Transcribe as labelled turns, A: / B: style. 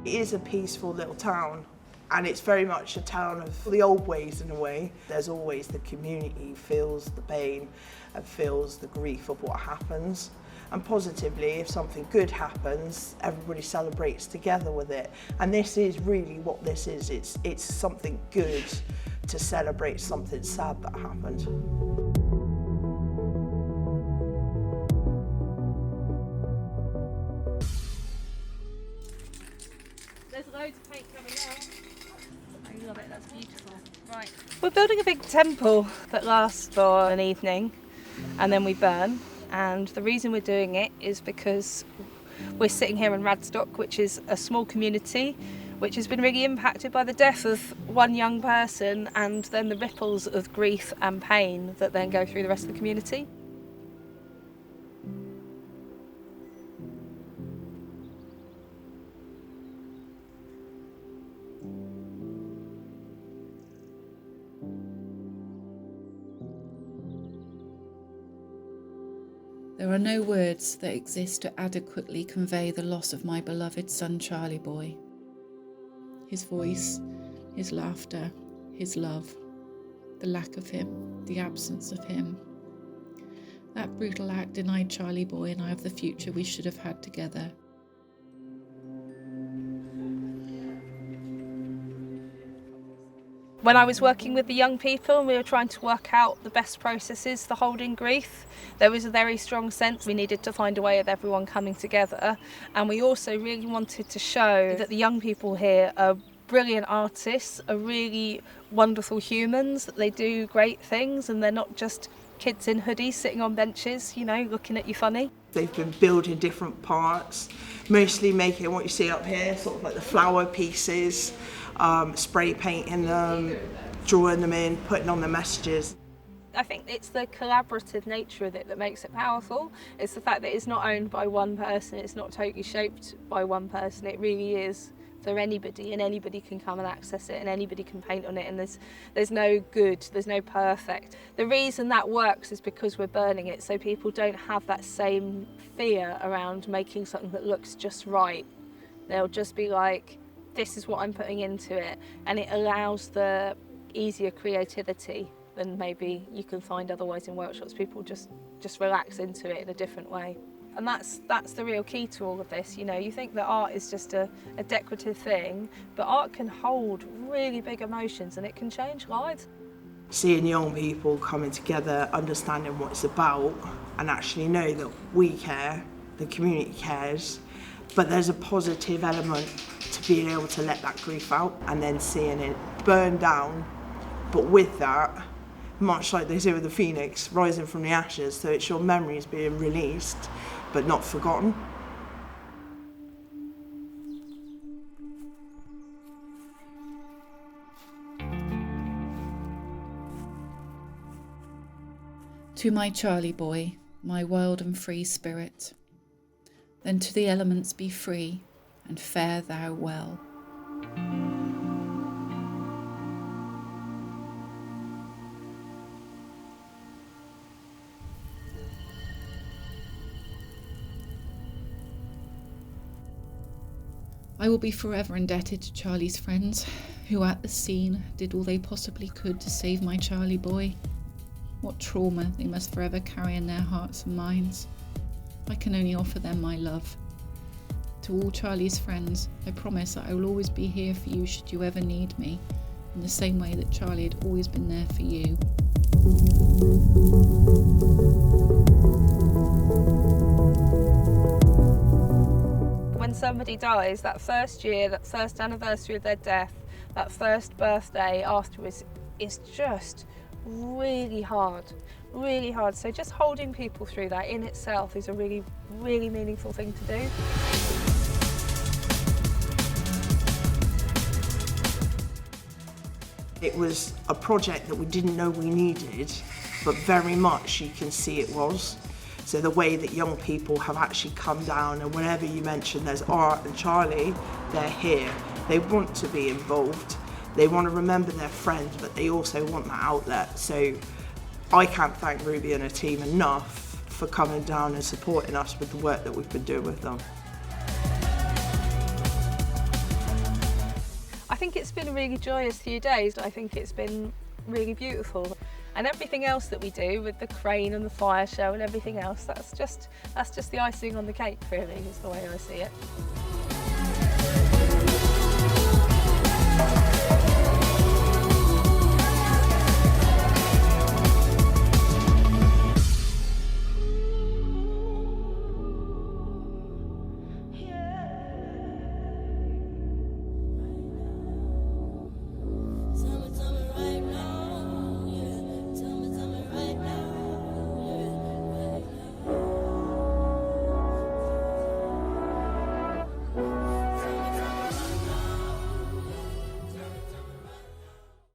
A: It is a peaceful little town, and it's very much a town of the old ways in a way. There's always the community feels the pain and feels the grief of what happens. And positively, if something good happens, everybody celebrates together with it. And this is really what this is. It's something good to celebrate something sad that happened.
B: There's loads of paint coming out. I love it, that's beautiful. Right. We're building a big temple that lasts for an evening and then we burn. And the reason we're doing it is because we're sitting here in Radstock, which is a small community which has been really impacted by the death of one young person and then the ripples of grief and pain that then go through the rest of the community.
C: There are no words that exist to adequately convey the loss of my beloved son Charlie boy. His voice, his laughter, his love, the lack of him, the absence of him. That brutal act denied Charlie boy and I of the future we should have had together.
B: When I was working with the young people and we were trying to work out the best processes for holding grief, there was a very strong sense we needed to find a way of everyone coming together. And we also really wanted to show that the young people here are brilliant artists, are really wonderful humans, that they do great things and they're not just kids in hoodies sitting on benches, you know, looking at you funny.
A: They've been building different parts, mostly making what you see up here, sort of like the flower pieces, spray painting them, drawing them in, putting on the messages.
B: I think it's the collaborative nature of it that makes it powerful. It's the fact that it's not owned by one person, it's not totally shaped by one person, it really is for anybody and anybody can come and access it and anybody can paint on it and there's no good, there's no perfect. The reason that works is because we're burning it so people don't have that same fear around making something that looks just right. They'll just be like, this is what I'm putting into it, and it allows the easier creativity than maybe you can find otherwise in workshops. People just relax into it in a different way. And that's the real key to all of this. You know, you think that art is just a decorative thing, but art can hold really big emotions and it can change lives.
A: Seeing young people coming together, understanding what it's about, and actually know that we care, the community cares, but there's a positive element to being able to let that grief out and then seeing it burn down, but with that, much like they say with the phoenix, rising from the ashes, so it's your memories being released, but not forgotten.
C: To my Charlie boy, my wild and free spirit, then to the elements be free, and fare thou well. I will be forever indebted to Charlie's friends, who at the scene did all they possibly could to save my Charlie boy. What trauma they must forever carry in their hearts and minds. I can only offer them my love. To all Charlie's friends, I promise that I will always be here for you should you ever need me, in the same way that Charlie had always been there for you.
B: When somebody dies, that first year, that first anniversary of their death, that first birthday afterwards is just really hard, really hard. So just holding people through that in itself is a really, really meaningful thing to do.
A: It was a project that we didn't know we needed, but very much you can see it was. So the way that young people have actually come down, and whenever you mention there's art and Charlie, they're here. They want to be involved. They want to remember their friends, but they also want that outlet. So I can't thank Ruby and her team enough for coming down and supporting us with the work that we've been doing with them.
B: think it's been a really joyous few days. I think it's been really beautiful. And everything else that we do with the crane and the fire show and everything else, that's just the icing on the cake, really, is the way I see it.